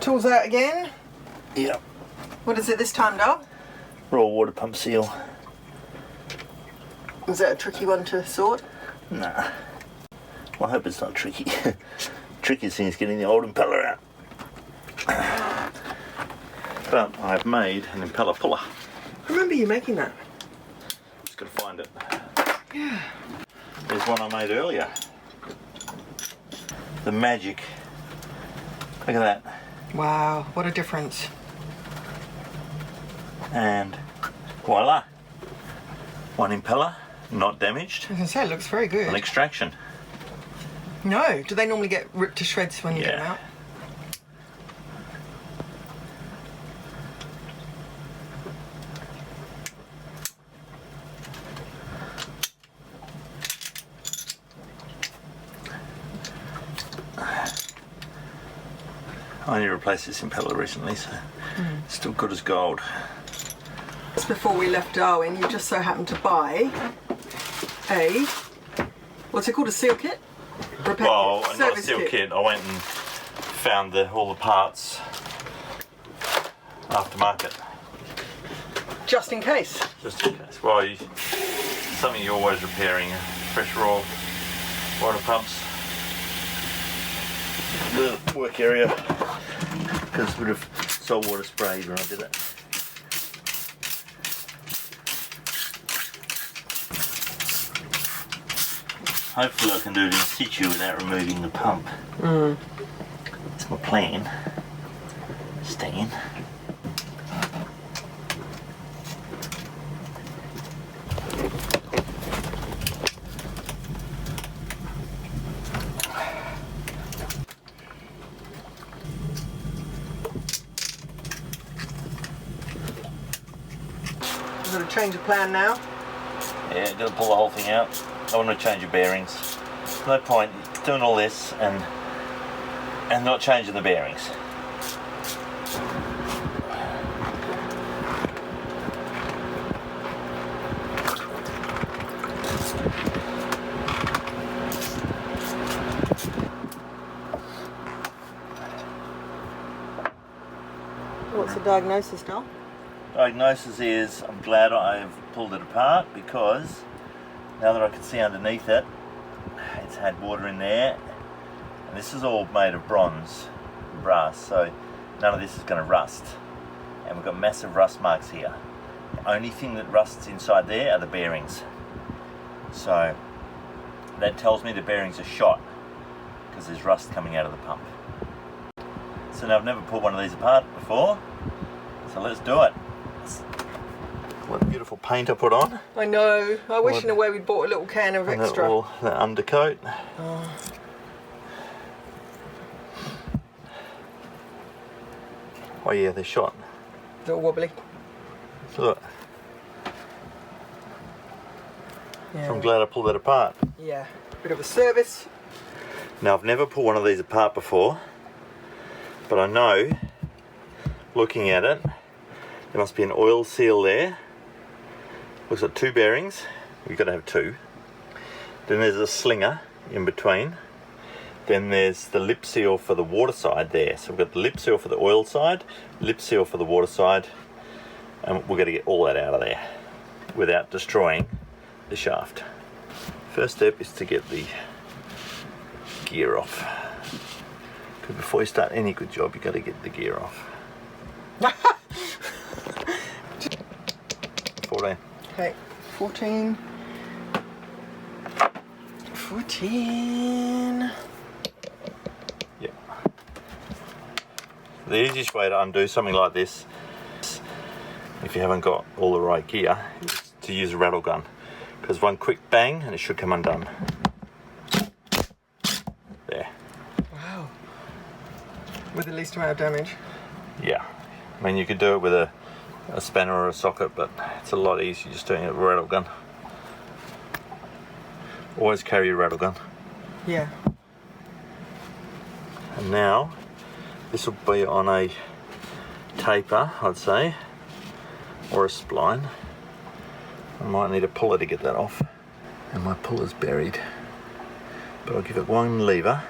Tools out again. Yep. What is it this time, Dal? Raw water pump seal. Is that a tricky one to sort? Nah. Well, I hope it's not tricky. Trickiest thing is getting the old impeller out. But I've made an impeller puller. I remember you making that. Just got to find it. Yeah. There's one I made earlier. The magic. Look at that. Wow, what a difference. And voila. One impeller, not damaged. I was going to say, it looks very good. An extraction. No, do they normally get ripped to shreds when you get them out? I only replaced this impeller recently, so it's still good as gold. Just before we left Darwin, you just so happened to buy a, what's it called, a seal kit? Repair Well, kit? not a Service seal kit. I went and found all the parts aftermarket. Just in case. Just in case. Well, something you're always repairing, pressure oil, water pumps. The work area, because would have salt water sprayed when I did it. Hopefully I can do it in situ without removing the pump. That's my plan. Stan. We've got to change the plan now. Yeah, got to pull the whole thing out. I want to change the bearings. No point doing all this and not changing the bearings. What's the diagnosis, Dal? Diagnosis is I'm glad I've pulled it apart, because now that I can see underneath it, it's had water in there, and this is all made of bronze and brass, so none of this is going to rust, and we've got massive rust marks here. The only thing that rusts inside there are the bearings, so that tells me the bearings are shot because there's rust coming out of the pump. So now I've never pulled one of these apart before, so let's do it. What a beautiful paint I put on. I know. I wish in a way we'd bought a little can of extra. All the undercoat. Oh yeah, they're shot. A little wobbly. Look. Yeah. So I'm glad I pulled that apart. Yeah. Bit of a service. Now I've never pulled one of these apart before, but I know, looking at it, there must be an oil seal there. Looks like two bearings. You've got to have two. Then there's a slinger in between. Then there's the lip seal for the water side there. So we've got the lip seal for the oil side, lip seal for the water side, and we're going to get all that out of there without destroying the shaft. First step is to get the gear off. Because before you start any good job, you've got to get the gear off. 14. Okay, 14. 14. Yeah. The easiest way to undo something like this, if you haven't got all the right gear, is to use a rattle gun. Because one quick bang and it should come undone. There. Wow. With the least amount of damage. Yeah. I mean, you could do it with a spanner or a socket, but it's a lot easier just doing it with a rattle gun. Always carry a rattle gun. Yeah. And now this will be on a taper, I'd say, or a spline. I might need a puller to get that off, and my puller's buried, but I'll give it one lever.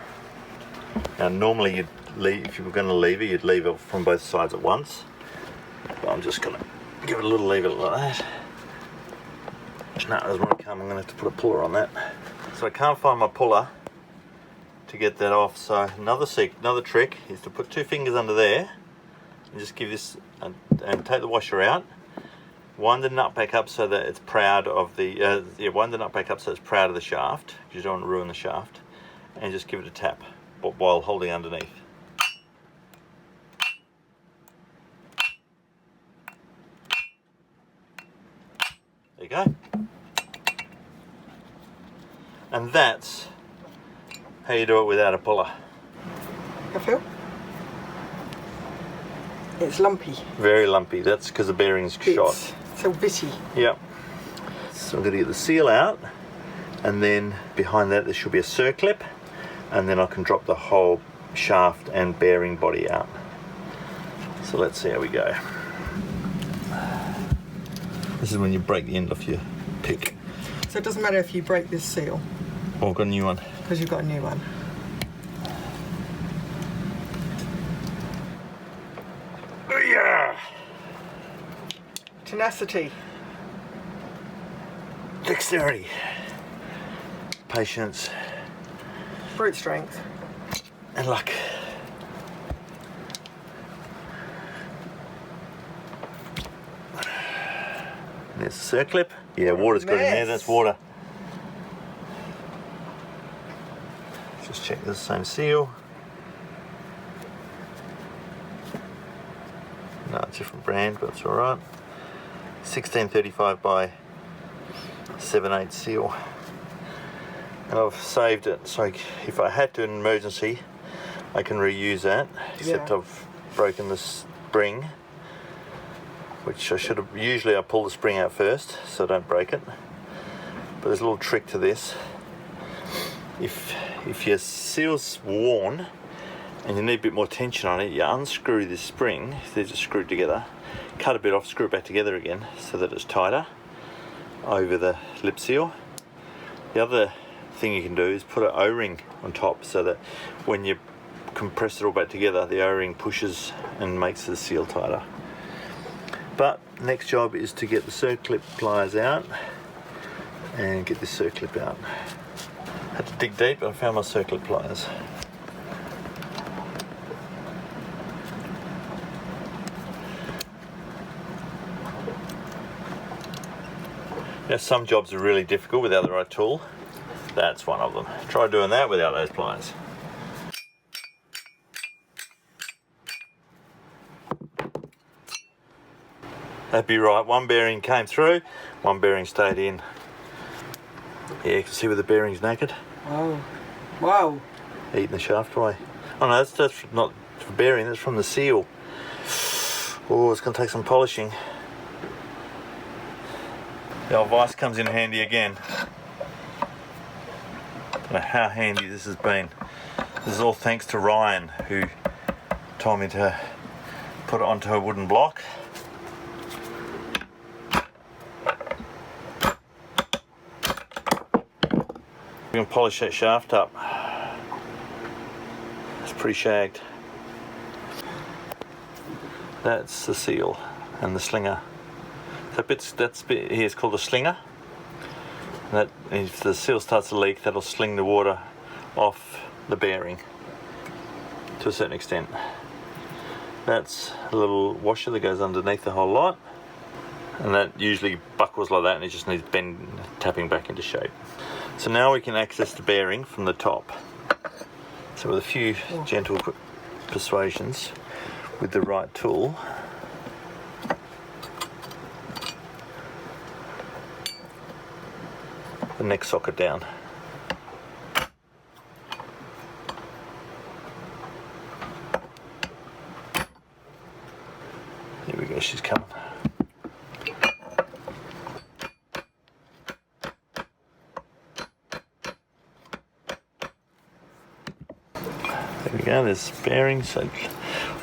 Now normally you'd if you were going to lever, you'd lever from both sides at once. But I'm just going to give it a little lever like that. No, it doesn't want to come. I'm going to have to put a puller on that. So I can't find my puller to get that off. So another trick is to put 2 fingers under there and just give this and take the washer out. Wind the nut back up so that it's proud of the wind the nut back up so it's proud of the shaft, because you don't want to ruin the shaft, and just give it a tap while holding underneath. There you go. And that's how you do it without a puller. I feel it's lumpy. Very lumpy. That's because the bearing's shot. So bitty. Yep. So I'm going to get the seal out, and then behind that there should be a circlip, and then I can drop the whole shaft and bearing body out. So let's see how we go. This is when you break the end off your pick. So it doesn't matter if you break this seal. Oh, I've got a new one. Because you've got a new one. Oh, yeah! Tenacity. Dexterity. Patience. Brute strength. And luck. There's the circlip. Yeah, water's got in there. That's water. Just check this same seal. No, it's a different brand, but it's all right. 1635 by 7/8 seal. And I've saved it, so if I had to in an emergency, I can reuse that. Except I've broken the spring, which I should have. Usually I pull the spring out first, so I don't break it. But there's a little trick to this. If your seal's worn and you need a bit more tension on it, you unscrew this spring. They're just screwed together. Cut a bit off, screw it back together again so that it's tighter over the lip seal. The other thing you can do is put an O-ring on top so that when you compress it all back together, the O-ring pushes and makes the seal tighter. But next job is to get the circlip pliers out and get this circlip out. Had to dig deep, but I found my circlip pliers. Now some jobs are really difficult without the right tool. That's one of them. Try doing that without those pliers. That'd be right. One bearing came through, one bearing stayed in. Yeah, you can see where the bearing's naked. Wow. Wow. Eating the shaft away. Oh no, that's not the bearing, that's from the seal. Oh, it's going to take some polishing. The old vise comes in handy again. I don't know how handy this has been. This is all thanks to Ryan, who told me to put it onto a wooden block. We're going to polish that shaft up. It's pretty shagged. That's the seal and the slinger. That bit here is called a slinger. That if the seal starts to leak, that'll sling the water off the bearing to a certain extent. That's a little washer that goes underneath the whole lot, and that usually buckles like that, and it just needs tapping back into shape. So now we can access the bearing from the top. So with a few gentle persuasions with the right tool, the neck socket down. Here we go, she's coming. There we go, there's bearings. So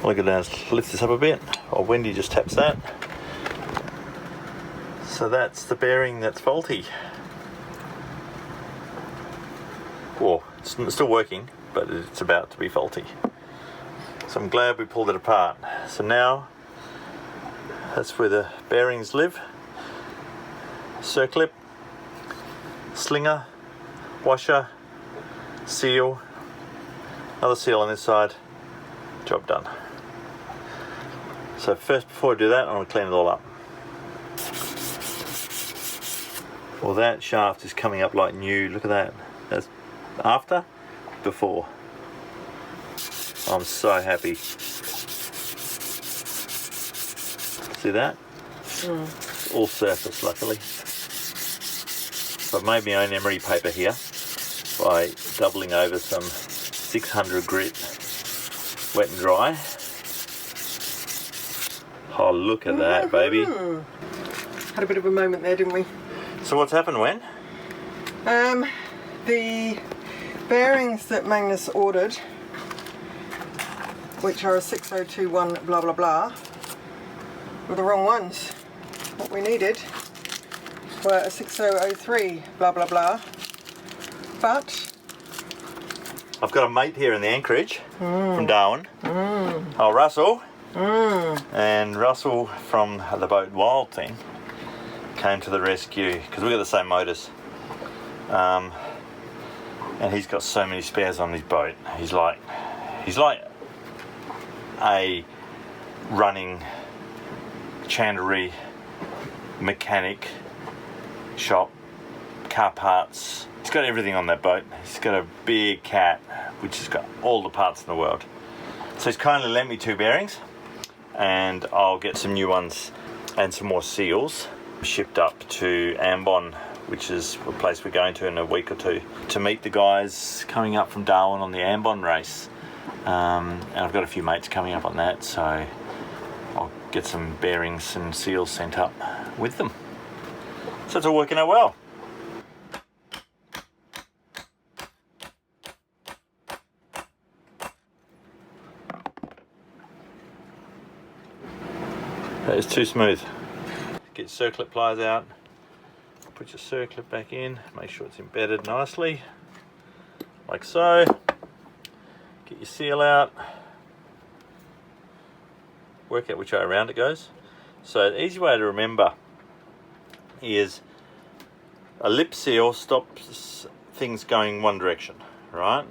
all I can do is lift this up a bit, or Wendy just taps that. So that's the bearing that's faulty. Well, it's still working, but it's about to be faulty. So I'm glad we pulled it apart. So now, that's where the bearings live. Circlip, slinger, washer, seal, another seal on this side, job done. So first, before I do that, I'm going to clean it all up. Well, that shaft is coming up like new. Look at that. That's after, before. I'm so happy. See that? It's all surface, luckily. So I've made my own emery paper here by doubling over some 600 grit wet and dry. Oh, look at that, baby. Had a bit of a moment there, didn't we? So what's happened, Wen? The bearings that Magnus ordered, which are a 6021 blah blah blah, were the wrong ones. What we needed were a 6003 blah blah blah. But I've got a mate here in the anchorage from Darwin. Oh, Russell. And Russell from the Boat Wild thing came to the rescue because we got the same motors. And he's got so many spares on his boat. He's like a running chandlery mechanic shop, car parts. He's got everything on that boat. He's got a big cat which has got all the parts in the world. So he's kindly lent me 2 bearings, and I'll get some new ones and some more seals shipped up to Ambon, which is a place we're going to in a week or two to meet the guys coming up from Darwin on the Ambon race. And I've got a few mates coming up on that, so I'll get some bearings and seals sent up with them. So it's all working out well. That is too smooth. Get circlip pliers out, put your circlip back in, make sure it's embedded nicely, like so. Get your seal out, work out which way around it goes. So the easy way to remember is a lip seal stops things going one direction, right?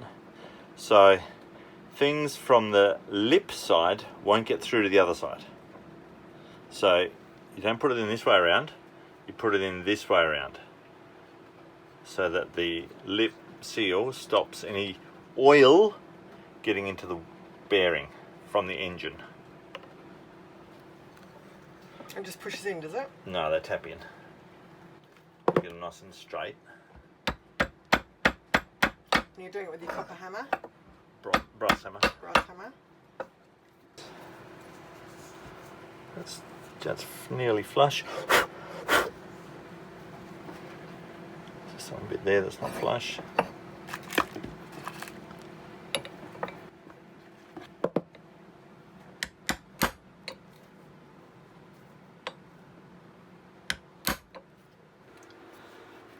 So things from the lip side won't get through to the other side. So you don't put it in this way around, you put it in this way around, so that the lip seal stops any oil getting into the bearing from the engine. and just pushes in, does it? No, they tap in. Get them nice and straight. And you're doing it with your copper hammer? Brass hammer. Brass hammer. That's nearly flush. Just some bit there that's not flush.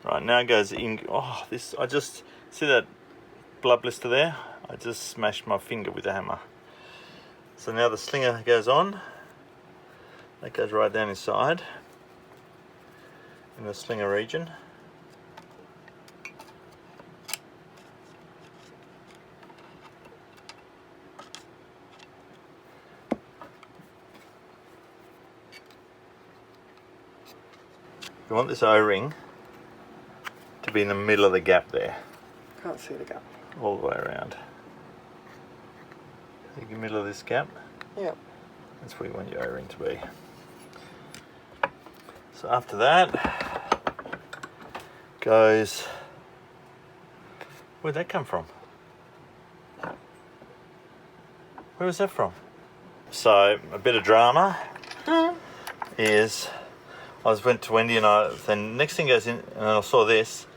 Right, now it goes in. Oh, this, I just see that blood blister there. I just smashed my finger with the hammer. So now the slinger goes on. That goes right down inside in the slinger region. You want this O-ring to be in the middle of the gap there. Can't see the gap. All the way around. In the middle of this gap. Yep. That's where you want your O-ring to be. So after that goes, where'd that come from? Where was that from? So a bit of drama is, went to Wendy and then next thing goes in, and I saw this.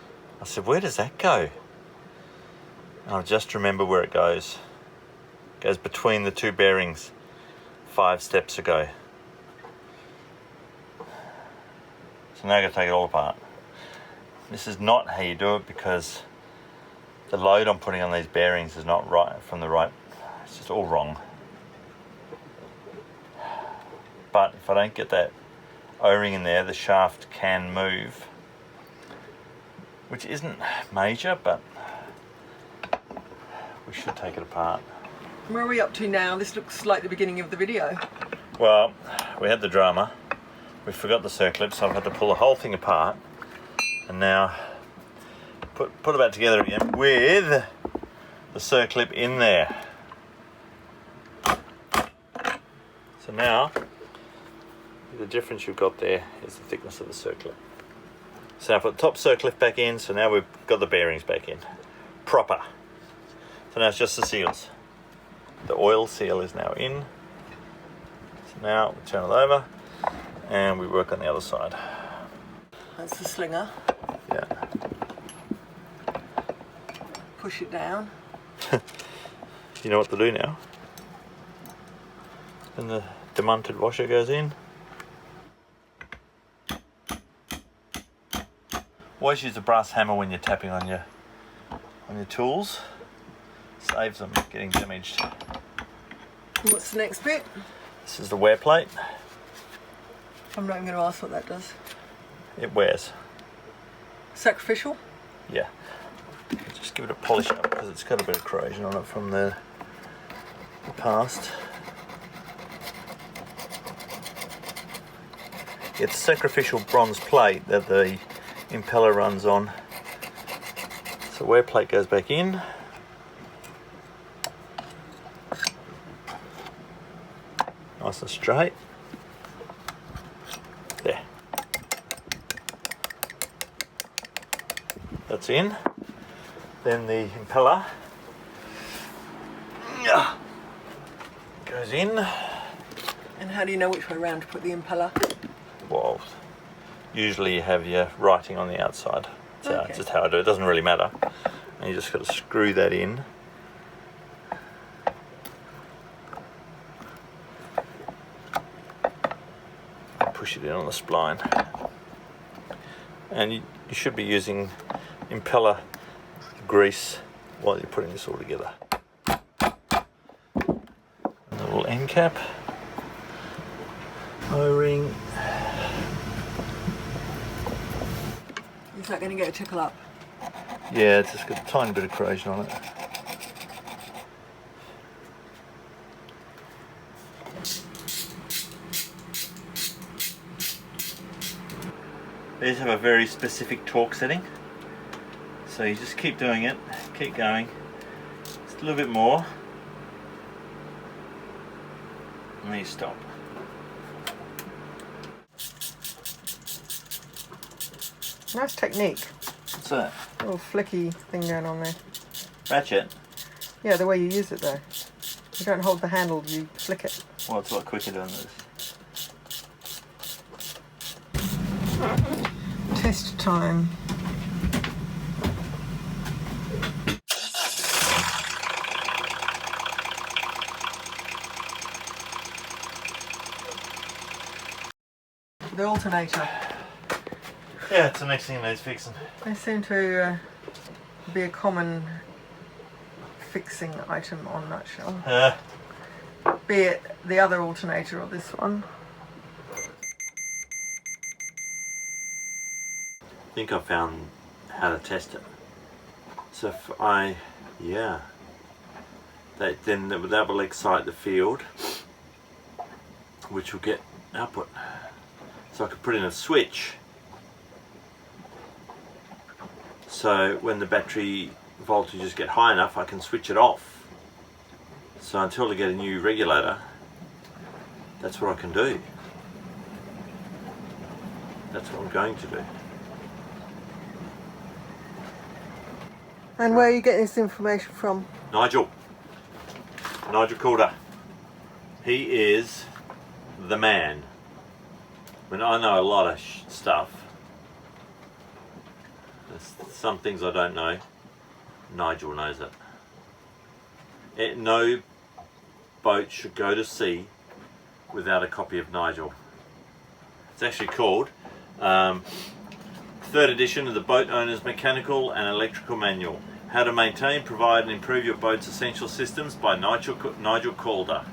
I said, where does that go? And I just remember where it goes. It goes between the two bearings 5 steps ago. So now I've got to take it all apart. This is not how you do it because the load I'm putting on these bearings is not right from the right. It's just all wrong. but if I don't get that O-ring in there, the shaft can move, which isn't major, but we should take it apart. Where are we up to now? This looks like the beginning of the video. Well, we had the drama, we forgot the circlip, so I've had to pull the whole thing apart, and now put it back together again with the circlip in there. So now, the difference you've got there is the thickness of the circlip. So I put the top circlip back in, so now we've got the bearings back in. Proper. So now it's just the seals. The oil seal is now in. So now we turn it over and we work on the other side. That's the slinger. Yeah. Push it down. You know what to do now. Then the demunted washer goes in. Always use a brass hammer when you're tapping on your tools. Saves them getting damaged. What's the next bit? This is the wear plate. I'm not even going to ask what that does. It wears. Sacrificial? Yeah. Just give it a polish up because it's got a bit of corrosion on it from the past. It's sacrificial bronze plate that the impeller runs on. So wear plate goes back in. Nice and straight. There. That's in. Then the impeller goes in. And how do you know which way round to put the impeller? Well, usually you have your writing on the outside. So Okay. that's just how I do it. It doesn't really matter. And you just got to screw that in. Push it in on the spline. And you should be using impeller grease while you're putting this all together. And the little end cap. O-ring. Is that going to get a tickle up? Yeah, it's just got a tiny bit of corrosion on it. These have a very specific torque setting. So you just keep doing it, keep going. Just a little bit more. And then you stop. Nice technique. What's that? Little flicky thing going on there. Ratchet? Yeah, the way you use it though. You don't hold the handle, you flick it. Well, it's a lot quicker doing this. Test time. The alternator. Yeah, it's the next thing that needs fixing. They seem to be a common fixing item on Nutshell. Be it the other alternator or this one. I think I found how to test it. So if then that will excite the field, which will get output. So I could put in a switch. So when the battery voltages get high enough, I can switch it off. So until I get a new regulator, that's what I can do. That's what I'm going to do. And where are you getting this information from? Nigel Calder. He is the man. I mean, I know a lot of stuff. There's some things I don't know. Nigel knows it. No boat should go to sea without a copy of Nigel. It's actually called 3rd edition of the Boat Owner's Mechanical and Electrical Manual. How to maintain, provide and improve your boat's essential systems by Nigel Calder.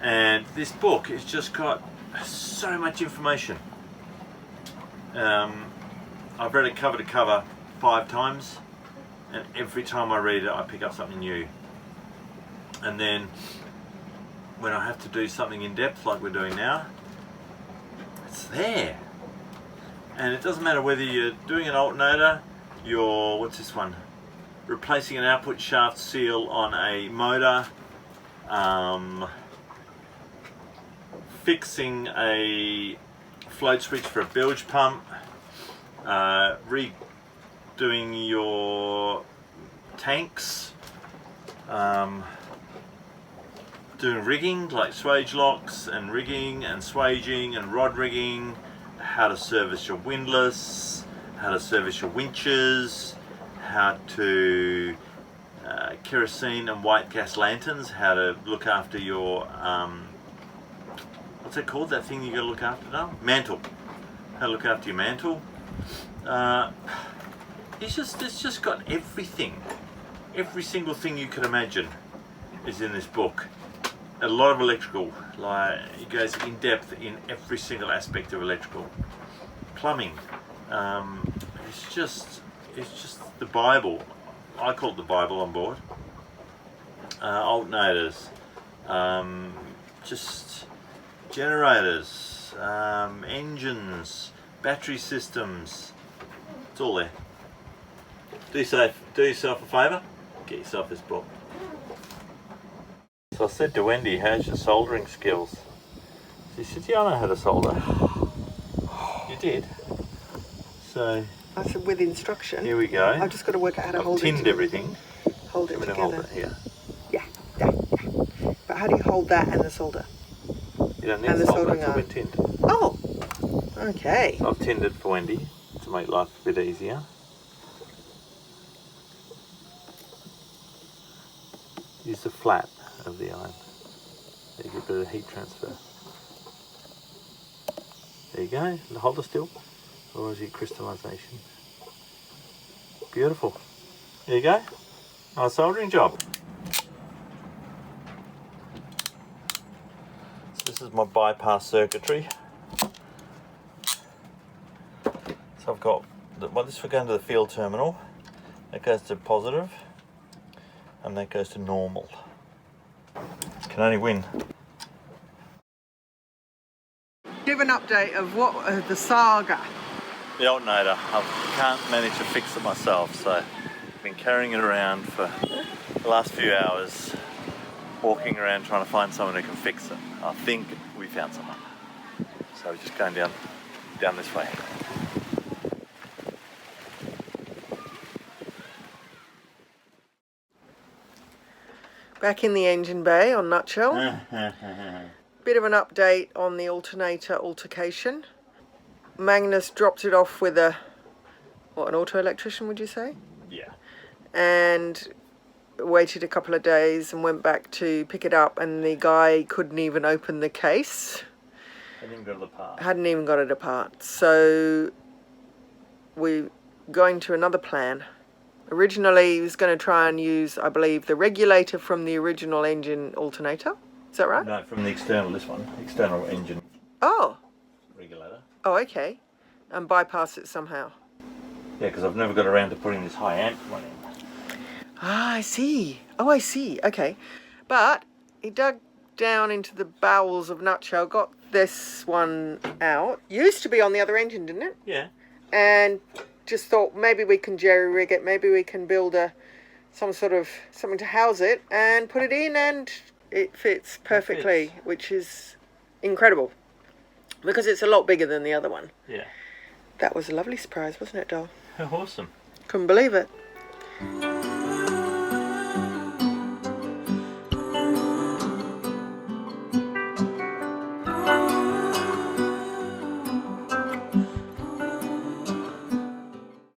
And this book has just got so much information. I've read it cover to cover 5 times, and every time I read it I pick up something new. And then when I have to do something in depth like we're doing now, it's there. And it doesn't matter whether you're doing an alternator, you're, what's this one, replacing an output shaft seal on a motor, fixing a float switch for a bilge pump, redoing your tanks, doing rigging like swage locks and rigging and swaging and rod rigging, how to service your windlass, how to service your winches, how to kerosene and white gas lanterns, how to look after your what's it called, that thing you got to look after now? Mantle. How to look after your mantle. It's just got everything. Every single thing you could imagine is in this book. A lot of electrical, like it goes in depth in every single aspect of electrical. Plumbing. It's just the Bible. I call it the Bible on board. Alternators. Just generators, engines, battery systems. It's all there. Do yourself a favour, get yourself this book. So I said to Wendy, how's your soldering skills? She said, yeah, I know how to solder. You did. So I said with instruction. Here we go. I've just got to work out how to hold it. I've tinned everything. Hold it together. Hold it here. Yeah. But how do you hold that and the solder? You don't need and the solder, soldering it's all iron. been tinned. Oh, okay. So I've tinned it for Wendy to make life a bit easier. Use the flat of the iron. There you get a bit of heat transfer. There you go. Hold it still. Otherwise you get crystallization. Beautiful. There you go. Nice soldering job. So this is my bypass circuitry. So I've got this will go into the field terminal. That goes to positive, and that goes to normal. Can only win. Give an update of what the saga. The alternator, I can't manage to fix it myself, so I've been carrying it around for the last few hours, walking around trying to find someone who can fix it. I think we found someone. So we're just going down this way. Back in the engine bay on Nutshell. Bit of an update on the alternator altercation. Magnus dropped it off with an auto electrician, would you say? Yeah. And waited a couple of days and went back to pick it up, and the guy couldn't even open the case. Hadn't even got it apart. Hadn't even got it apart. So we're going to another plan. Originally he was going to try and use, I believe, the regulator from the original engine alternator. Is that right? No, from the external, this one. External engine Oh. regulator. Oh, okay. And bypass it somehow. Yeah, because I've never got around to putting this high amp one in. Ah, I see. Oh, I see. Okay. But he dug down into the bowels of Nutshell, got this one out. Used to be on the other engine, didn't it? Yeah. And just thought maybe we can jerry rig it, maybe we can build something to house it and put it in, and it fits perfectly, which is incredible because it's a lot bigger than the other one. Yeah. That was a lovely surprise, wasn't it, doll? Awesome. Couldn't believe it.